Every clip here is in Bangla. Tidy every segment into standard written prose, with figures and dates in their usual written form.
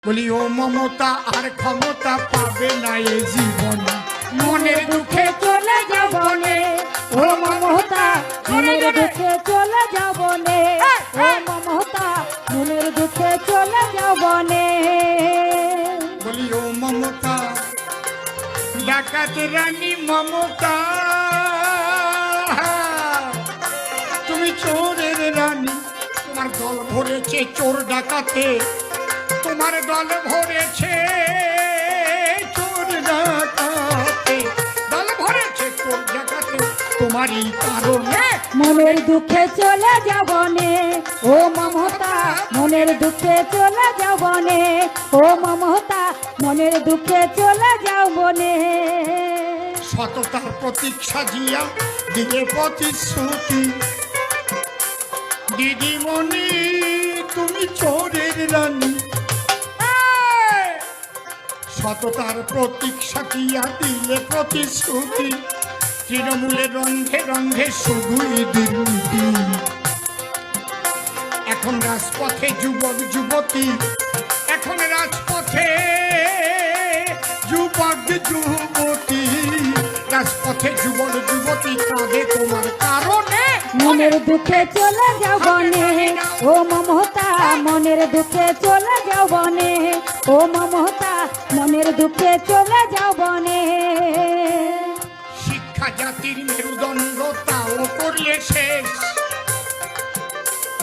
বলি ও মমতা আর ক্ষমতা পাবে না এ জীবন, মনের দুঃখে চলে যাব নে। ও মমতা মনের দুঃখে চলে যাব নে, ও মমতা মনের দুঃখে চলে যাব নে। বলি ও মমতা ডাকাত রানী মমতা, তুমি চোরের রানী, তোমার দল ভরেছে চোর ডাকাতে, তোমার দল ভরেছে চোর ডাকাতে, দল ভরেছে চোর ডাকাতে, তোমারই কারণে মনের দুঃখে চলে যাব নে। ও মমতা মনের দুঃখে চলে যাব নে, ও মমতা মনের দুঃখে চলে যাব নে। সততার প্রতীক সাজিয়া দিলে প্রতিশ্রুতি, দিদিমণি তুমি চোরের রানী, সততার প্রতীক সাজিয়া দিলে প্রতিশ্রুতি, তৃণমূলের রন্ধে রন্ধে শুধুই দুর্নীতি। এখন রাজপথে যুবক যুবতী, এখন রাজপথে যুবক যুবতী, রাজপথে যুবক যুবতী কাঁদে তোমার কারণে। মনের দুঃখে চলে যাব নে, ও মমতা মনের দুঃখে চলে যাব নে, ও মমতা মনের দুঃখে চলে যাব নে। শিক্ষা জাতির মেরুদণ্ড তাও করলে শেষ,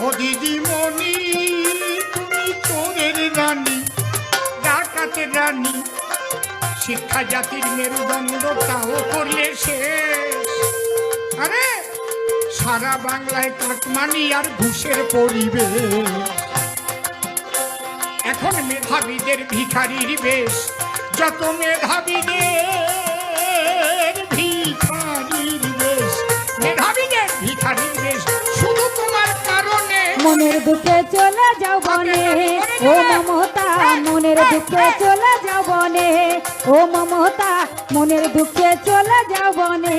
ও দিদিমণি তুমি চোরের রানী ডাকাতের রানী, শিক্ষা জাতির মেরুদণ্ড তাও করলে শেষ। আরে সারা বাংলায় কাটমানি আর ঘুষের পরিবেশ, এখন মেধাবীদের ভিখারির বেশ, যত মেধাবীদের ভিখারির বেশ, মেধাবীদের ভিখারির বেশ, শুধু তোমার কারণে। মনের দুঃখে চলে যাব নে, ও মমতা মনের দুঃখে চলে যাব নে, ও মমতা মনের দুঃখে চলে যাব নে।